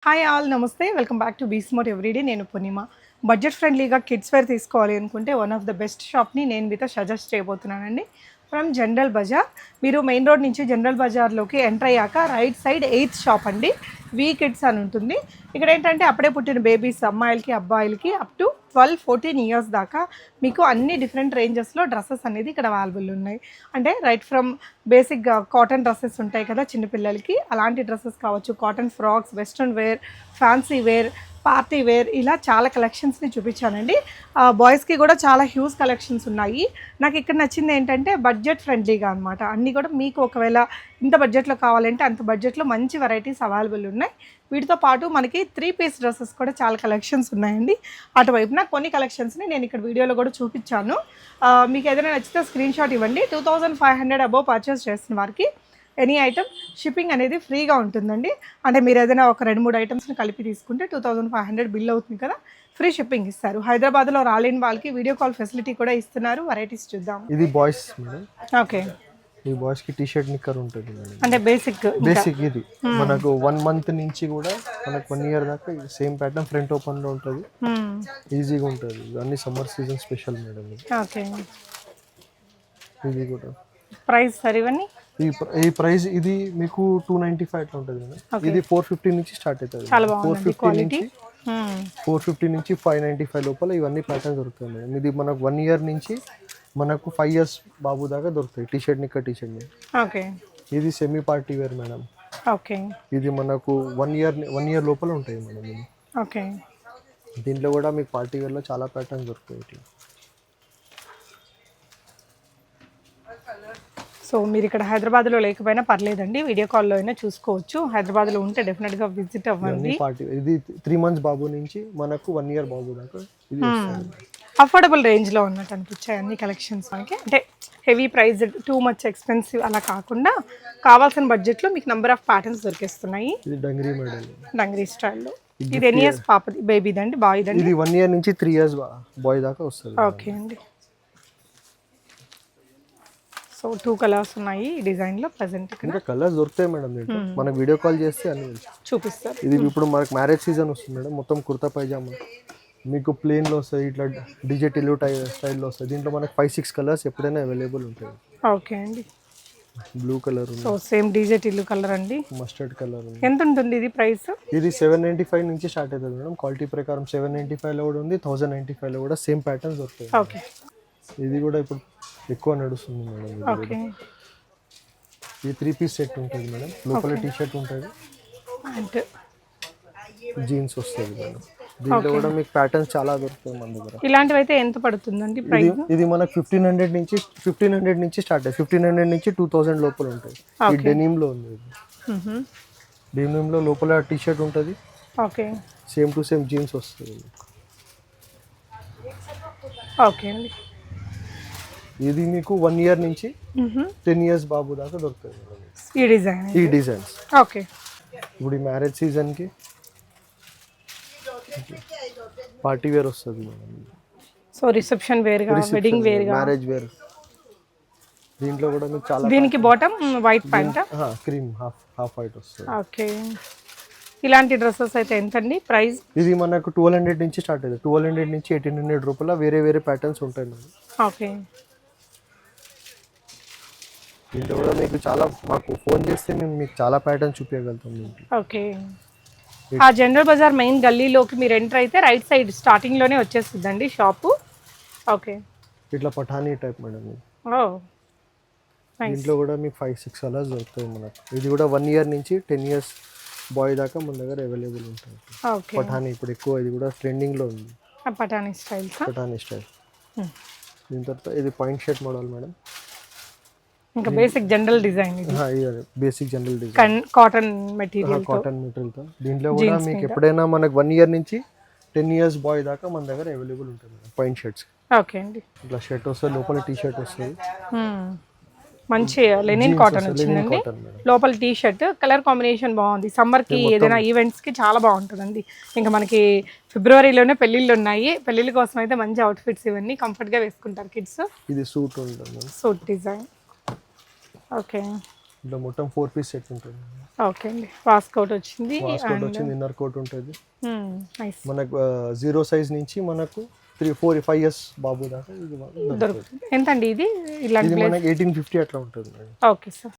Hi all నమస్తే welcome back to బీస్మోట్ everyday. నేను పూర్ణిమ. బడ్జెట్ ఫ్రెండ్లీగా కిడ్స్ వేర్ తీసుకోవాలి అనుకుంటే వన్ ఆఫ్ ద బెస్ట్ షాప్ని నేను మీతో సజెస్ట్ చేయబోతున్నానండి. From General Bazar. మీరు మెయిన్ రోడ్ నుంచి జనరల్ బజార్లోకి ఎంటర్ అయ్యాక రైట్ సైడ్ 8th షాప్ అండి, వీ కిడ్స్ అని ఉంటుంది. ఇక్కడ ఏంటంటే అప్పుడే పుట్టిన బేబీస్ అమ్మాయిలకి అబ్బాయిలకి అప్ టు 12-14 ఇయర్స్ దాకా మీకు అన్ని డిఫరెంట్ రేంజెస్లో డ్రెస్సెస్ అనేది ఇక్కడ అవైలబుల్ ఉన్నాయి. అంటే రైట్ ఫ్రమ్ బేసిక్గా కాటన్ డ్రెస్సెస్ ఉంటాయి కదా చిన్నపిల్లలకి, అలాంటి డ్రెస్సెస్ కావచ్చు, cotton frocks, western wear, fancy wear, party wear, ఇలా చాలా కలెక్షన్స్ని చూపించానండి. బాయ్స్కి కూడా చాలా హ్యూజ్ కలెక్షన్స్ ఉన్నాయి. నాకు ఇక్కడ నచ్చింది ఏంటంటే బడ్జెట్ ఫ్రెండ్లీగా అనమాట. అన్నీ కూడా మీకు ఒకవేళ ఇంత బడ్జెట్లో కావాలంటే అంత బడ్జెట్లో మంచి వెరైటీస్ అవైలబుల్ ఉన్నాయి. వీటితో పాటు మనకి 3 పీస్ డ్రెస్సెస్ కూడా చాలా కలెక్షన్స్ ఉన్నాయండి. అటువైపున కొన్ని కలెక్షన్స్ని నేను ఇక్కడ వీడియోలో కూడా చూపించాను. మీకు ఏదైనా నచ్చితే స్క్రీన్ షాట్ ఇవ్వండి. 2500 అబోవ్ పర్చేస్ చేసిన వారికి ఎనీ ఐటమ్ షిప్పింగ్ అనేది ఫ్రీగా ఉంటుందండి. అంటే మీరు ఏదైనా ఒక 2-3 ఐటమ్స్ని కలిపి తీసుకుంటే 2500 బిల్ అవుతుంది కదా, ఫ్రీ షిప్పింగ్ ఇస్తారు. హైదరాబాద్లో రాలేని వాళ్ళకి వీడియో కాల్ ఫెసిలిటీ కూడా ఇస్తున్నారు. వెరైటీస్ చూద్దాం. ఇది బాయ్స్ మేడం. ఓకే, ఈ బాయ్స్ కి టీ షర్ట్ నిక్కర్ ఉంటుంది మేడం. అంటే బేసిక్ ఇది మనకు 1 మంత్ నుంచి కూడా మనకు 1 ఇయర్ దాకా సేమ్ ప్యాటర్న్ ఫ్రంట్ ఓపెన్ లో ఉంటుంది, ఈజీగా ఉంటుంది. అన్ని summer season special madam. Okay, ఇది కూడా ప్రైస్ సర్ ఇవన్నీ ఈ ప్రైస్ ఇది మీకు 295 అట్లా ఉంటుంది మేడం. ఇది 450 నుంచి స్టార్ట్ అవుతుంది. 450 నుంచి 595 లోపల ఇవన్నీ ప్యాటర్న్ దొరుకుతాయి మేడం. ఇది మనకు 1 ఇయర్ నుంచి మనకు 5 ఇయర్స్ బాబు దాకా దొరుకుతాయి. టీ షర్ట్ నిక్క టీ షర్ట్. ఓకే, ఇది semi party wear madam. Okay, ఇది మనకు 1 ఇయర్ లోపల ఉంటాయి మేడం. ఇది ఓకే, దీంట్లో కూడా మీకు పార్టీ వేర్లో చాలా ప్యాటర్న్స్ దొరుకుతాయి. ఇట్లా సో మీరు ఇక్కడ హైదరాబాద్లో లేకపోయినా పర్లేదండి, వీడియో కాల్లో అయినా చూసుకోవచ్చు. హైదరాబాద్లో ఉంటే డెఫినెట్గా విజిట్ అవ్వండి. ఇది 3 మంత్స్ బాబు నుంచి మనకు 1 ఇయర్ బాబు దాకా ఇది అఫోర్డబుల్ రేంజ్లో ఉన్నట్టు అనిపించాయి అన్ని కలెక్షన్స్ మనకి. అంటే heavy price, too much expensive అలా కాకుండా కావాల్సిన బడ్జెట్లో మీకు నెంబర్ ఆఫ్ ప్యాటర్న్స్ దొరికేస్తున్నాయి. ఇది డంగరీ మోడల్, డంగరీ స్టైల్లో. ఇది ఎన్ని ఇయర్స్ పాపది, బేబీదండి, బాయ్దండి? ఇది 1 ఇయర్ నుంచి 3 ఇయర్స్ బాయ్ దాకా వస్తుంది. ఓకే అండి. సో 2 కలర్స్ ఉన్నాయి ఈ డిజైన్లో ప్రెజెంట్. ఇంకా కలర్స్ దొరుకుతాయి మేడం దీంట్లో. మనకు వీడియో కాల్ చేస్తే అన్ని చూపిస్తారు. ఇది ఇప్పుడు మనకు మ్యారేజ్ సీజన్ వస్తుంది మేడం. మొత్తం కుర్తా పైజామా మీకు ప్లేన్లో వస్తాయి, ఇట్లా డిజిటల్ స్టైల్లో వస్తాయి. దీంట్లో మనకు 5-6 కలర్స్ ఎప్పుడైనా అవైలబుల్ ఉంటాయి. ఓకే అండి. Blue colour, so same digital colour అండి, మస్టర్డ్ కలర్. ఎంత ఉంటుంది ఇది ప్రైస్? ఇది 795 నుంచి స్టార్ట్ అవుతుంది మేడం. క్వాలిటీ ప్రకారం 795లో కూడా ఉంది, 1095లో కూడా సేమ్ ప్యాటర్న్స్ దొరుకుతాయి. ఓకే, ఇది కూడా ఇప్పుడు ఎక్కువ నడుస్తుంది మేడం. ఓకే, ఈ 3 పీస్ సెట్ ఉంటుంది మేడం. లోపల టీ షర్ట్ ఉంటుంది, అంటే జీన్స్ వస్తుంది మేడం. దీంట్లో కూడా మీకు ప్యాటర్న్స్ చాలా దొరుకుతాయి మన దగ్గర. ఇలాంటివి అయితే ఎంత పడుతుందండి ప్రైస్? ఇది మనకు 1500 నుంచి స్టార్ట్ అయ్యి 1500 నుంచి 2000 లోపల ఉంటాయి. ఈ డెనిమ్ లో ఉంది. డెనిమ్ లో లోపల టీ షర్ట్ ఉంటుంది. Okay, same to same jeans వస్తుంది. ఓకే అండి. ఇది మీకు 1 ఇయర్ నుంచి 10 ఇయర్స్ బాబు దాకా దొరుకుతుంది ఈ డిజైన్స్. ఓకే, ఇప్పుడు ఈ మ్యారేజ్ సీజన్కి పార్టీ వేర్ వస్తుంది మేడం. సో రిసెప్షన్ వేర్గా, వెడ్డింగ్ వేర్గా, మ్యారేజ్ వేర్. దీంట్లో కూడా మీకు చాలా. దీనికి bottom white pant, cream half white వస్తుంది. ఓకే, ఇలాంటి డ్రెస్సెస్ అయితే ఎంతండి ప్రైస్? ఇది మనకు 1200 నుంచి స్టార్ట్ అవుతుంది. 1200 నుంచి 1800 రూపాయల వేరే ప్యాటర్న్స్ ఉంటాయి మేడం. ఓకే, దీంట్లో కూడా మీకు చాలా, మాకు ఫోన్ చేస్తే మేము మీకు చాలా ప్యాటర్న్స్ చూపించగలుగుతాం దీంట్లో. ఓకే, ఆ జనరల్ బజార్ మెయిన్ గల్లీలోకి మీరు ఎంటర్ అయితే రైట్ సైడ్ స్టార్టింగ్లోనే వచ్చేస్తుందండి షాపు. ఓకే, ఇట్లా పఠానీ టైప్ మేడం. ఓ దీంట్లో కూడా మీకు 5-6 కలర్స్ దొరుకుతాయి మనకు. ఇది కూడా 1 ఇయర్ నుంచి 10 ఇయర్స్ బాయ్ దాకా మన దగ్గర అవైలబుల్ ఉంటుంది. ఓకే, పఠానీ ఇప్పుడు ఎక్కువ, ఇది కూడా ట్రెండింగ్లో ఉంది. పఠానీ స్టైల్. దీని తర్వాత ఇది పాయింట్ షర్ట్ మోడల్ మేడం. ఇంకా basic general design, basic general design, cotton material తో. దీంట్లో కూడా మీకు ఎప్పుడైనా మనకు 1 ఇయర్ నుంచి 10 ఇయర్స్ బాయ్ దాకా మన దగ్గర అవైలబుల్ ఉంటుంది పాయింట్ షర్ట్స్. ఓకే అండి. ఇట్లా షర్ట్ వస్తుంది, లోపల టీ షర్ట్ వస్తుంది. మంచి లెనిన్ కాటన్ వచ్చిందండి. లోపల టీ షర్ట్ కలర్ కాంబినేషన్ బాగుంది. సమ్మర్కి ఏదైనా ఈవెంట్స్కి చాలా బాగుంటుందండి. ఇంకా మనకి ఫిబ్రవరిలోనే పెళ్ళిళ్ళు ఉన్నాయి. పెళ్ళిళ్ళ కోసం అయితే మంచి అవుట్ఫిట్స్ ఇవన్నీ కంఫర్ట్గా వేసుకుంటారు కిడ్స్. ఇది సూట్ ఉంటుంది, సూట్ డిజైన్. ఓకే, ఇట్లా మొత్తం 4 పీస్ సెట్ ఉంటుంది. ఓకే అండి, వాస్కోట్ వచ్చింది. వాస్కోట్ వచ్చింది, ఇన్నర్ కోట్ ఉంటుంది. నైస్. మనకు 0 సైజ్ నుంచి మనకు 3, 4, 5 ఇయర్స్ బాబు దాకా ఇది దొరుకుతుంది. దొరుకుతుంది. ఎంత అండి ఇది? ఇది ఇలాంటి మనకి 1850 అట్లా ఉంటుంది. Okay sir.